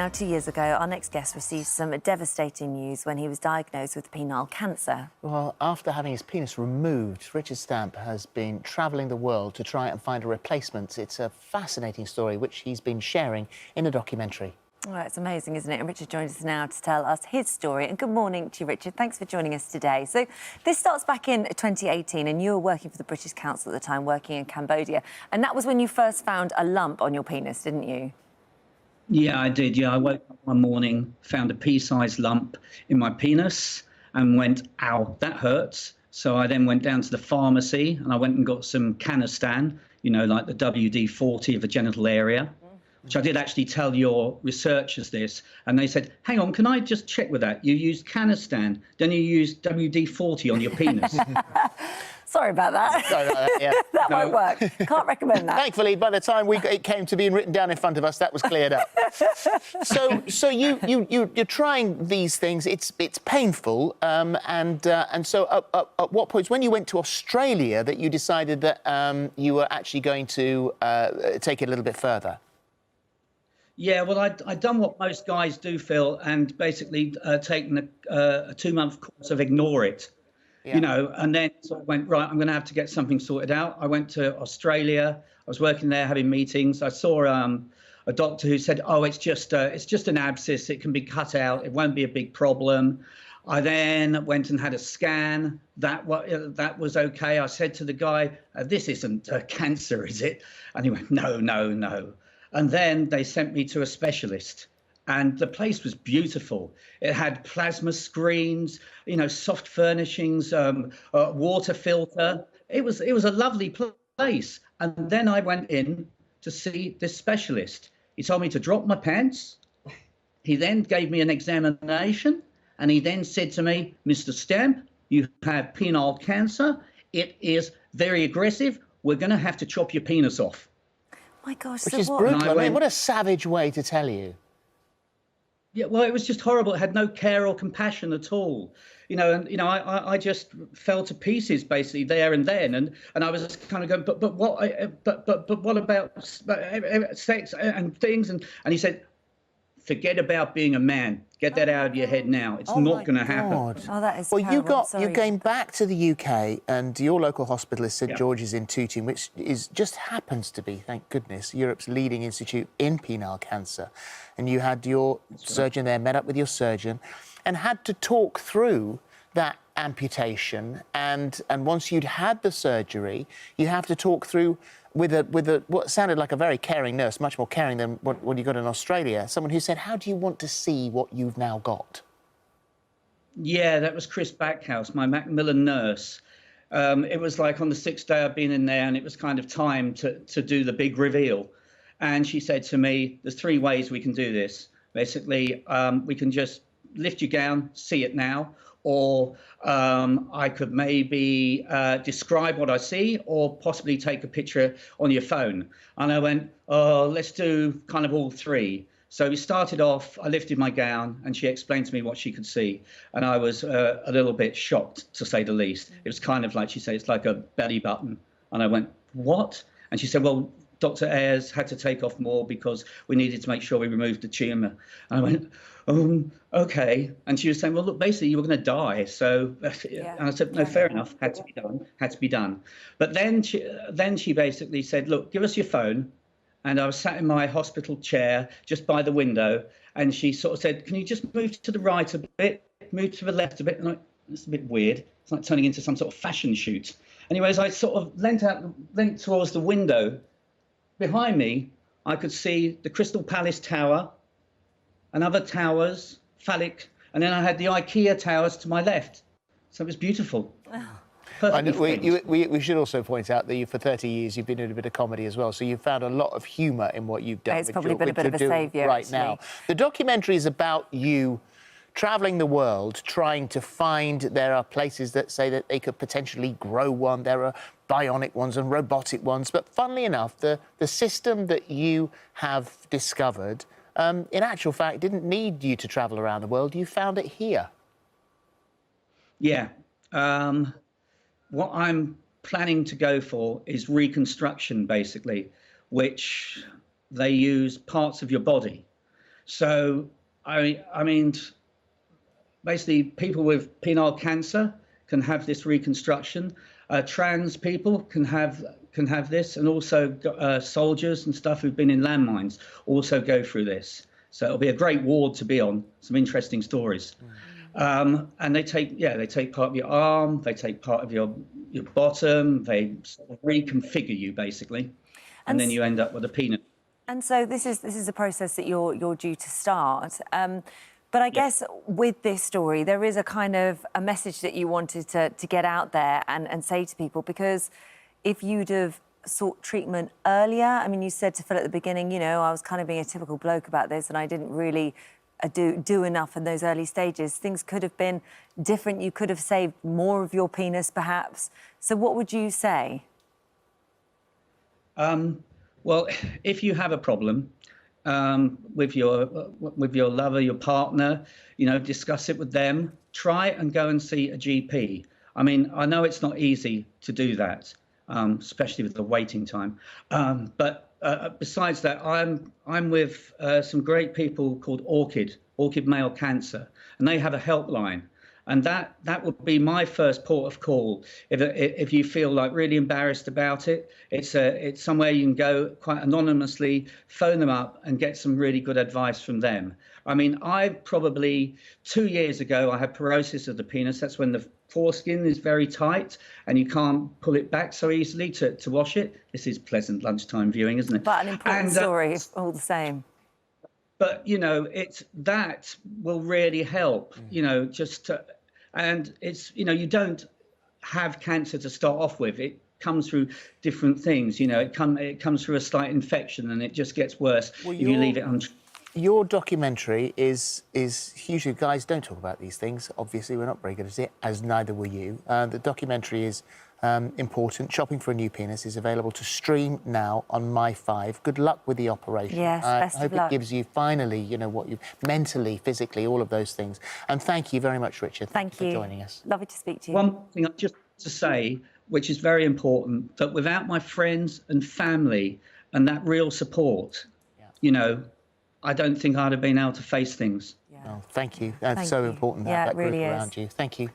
Now, 2 years ago, our next guest received some devastating news when he was diagnosed with penile cancer. Well, after having his penis removed, Richard Stamp has been travelling the world to try and find a replacement. It's a fascinating story which he's been sharing in a documentary. Well, it's amazing, isn't it? And Richard joins us now to tell us his story. And good morning to you, Richard. Thanks for joining us today. So this starts back in 2018, and you were working for the British Council at the time, working in Cambodia. And that was when you first found a lump on your penis, didn't you? Yeah, I did. Yeah, I woke up one morning, found a pea-sized lump in my penis and went, ow, that hurts. So I then went down to the pharmacy and I went and got some Canistan, you know, like the WD-40 of the genital area, which I did actually tell your researchers this. And they said, hang on, can I just check with that? You used Canistan, then you used WD-40 on your penis. Sorry about that. Sorry about that, yeah. That won't work. Can't recommend that. Thankfully, by the time it came to being written down in front of us, that was cleared up. So you're trying these things. It's painful, and so at what point, when you went to Australia, that you decided that you were actually going to take it a little bit further? Yeah, well, I'd done what most guys do, Phil, and basically taken a 2-month course of Ignore It. Yeah. You know, and then sort of went, right, I'm going to have to get something sorted out. I went to Australia. I was working there, having meetings. I saw a doctor who said, oh, it's just an abscess. It can be cut out. It won't be a big problem. I then went and had a scan. That was okay. I said to the guy, this isn't cancer, is it? And he went, no, no, no. And then they sent me to a specialist. And the place was beautiful. It had plasma screens, you know, soft furnishings, water filter. It was a lovely place. And then I went in to see this specialist. He told me to drop my pants. He then gave me an examination. And he then said to me, Mr. Stamp, you have penile cancer. It is very aggressive. We're going to have to chop your penis off. My gosh, which is brutal. I mean, what a savage way to tell you. Yeah, well, it was just horrible. It had no care or compassion at all, you know. And you know, I just fell to pieces basically there and then, and I was kind of going, but what about sex and things? And he said, forget about being a man. Get that out of your head now. It's not going to happen. Oh, that is well, terrible. you came back to the UK, and your local hospital is St George's in Tooting, which just happens to be, thank goodness, Europe's leading institute in penile cancer. And you had your surgeon there, met up with your surgeon, and had to talk through that amputation. And once you'd had the surgery, you have to talk through with what sounded like a very caring nurse, much more caring than what you got in Australia, someone who said, how do you want to see what you've now got? Yeah, that was Chris Backhouse, my Macmillan nurse. It was like on the 6th day I'd been in there, and it was kind of time to do the big reveal. And she said to me, there's 3 ways we can do this. Basically, we can just lift you down, see it now, or I could maybe describe what I see, or possibly take a picture on your phone. And I went, oh, let's do kind of all 3. So we started off, I lifted my gown, and she explained to me what she could see. And I was a little bit shocked, to say the least. It was kind of like, she said, it's like a belly button. And I went, what? And she said, well, Dr. Ayres had to take off more because we needed to make sure we removed the tumour. And I went, okay. And she was saying, well, look, basically, you were going to die. So and I said, no, fair enough. Had to be done. Had to be done. But then she basically said, look, give us your phone. And I was sat in my hospital chair just by the window. And she sort of said, can you just move to the right a bit, move to the left a bit? And it's a bit weird. It's like turning into some sort of fashion shoot. Anyways, I sort of leant towards the window. Behind me, I could see the Crystal Palace Tower and other towers, phallic, and then I had the IKEA towers to my left. So it was beautiful. And we should also point out that for 30 years you've been doing a bit of comedy as well, so you've found a lot of humour in what you've done. It's probably been a bit of a saviour right now. The documentary is about you travelling the world, trying to find, there are places that say that they could potentially grow one, there are bionic ones and robotic ones, but funnily enough, the system that you have discovered, in actual fact, didn't need you to travel around the world, you found it here. Yeah. What I'm planning to go for is reconstruction, basically, which they use parts of your body. So, I mean, basically, people with penile cancer can have this reconstruction. Trans people can have this, and also soldiers and stuff who've been in landmines also go through this. So it'll be a great ward to be on. Some interesting stories. And they take part of your arm, they take part of your bottom, they sort of reconfigure you basically, and then you end up with a penis. And so this is a process that you're due to start. But I guess with this story, there is a kind of a message that you wanted to get out there and say to people, because if you'd have sought treatment earlier, I mean, you said to Phil at the beginning, you know, I was kind of being a typical bloke about this and I didn't really do enough in those early stages. Things could have been different. You could have saved more of your penis, perhaps. So what would you say? Well, if you have a problem with your lover, your partner, you know, discuss it with them. Try and go and see a GP. I mean, I know it's not easy to do that, especially with the waiting time. But besides that, I'm with some great people called Orchid Male Cancer, and they have a helpline. And that would be my first port of call. If you feel like really embarrassed about it, it's somewhere you can go quite anonymously, phone them up and get some really good advice from them. I mean, I probably 2 years ago, I had paralysis of the penis. That's when the foreskin is very tight and you can't pull it back so easily to wash it. This is pleasant lunchtime viewing, isn't it? But an important story all the same. But, you know, that will really help, you know, and it's, you know, you don't have cancer to start off with. It comes through different things, you know, it comes through a slight infection and it just gets worse if you leave it untreated. Your documentary is hugely... Guys, don't talk about these things. Obviously, we're not very good at it, as neither were you. The documentary is important. Shopping for a New Penis is available to stream now on My5. Good luck with the operation. Yes, best of luck. I hope it gives you finally, you know, what you mentally, physically, all of those things. And thank you very much, Richard. Thank you for joining us. Lovely to speak to you. One thing I just want to say, which is very important, that without my friends and family and that real support, you know, I don't think I'd have been able to face things. Well, thank you. That's so important, that it really group is. around you. Thank you.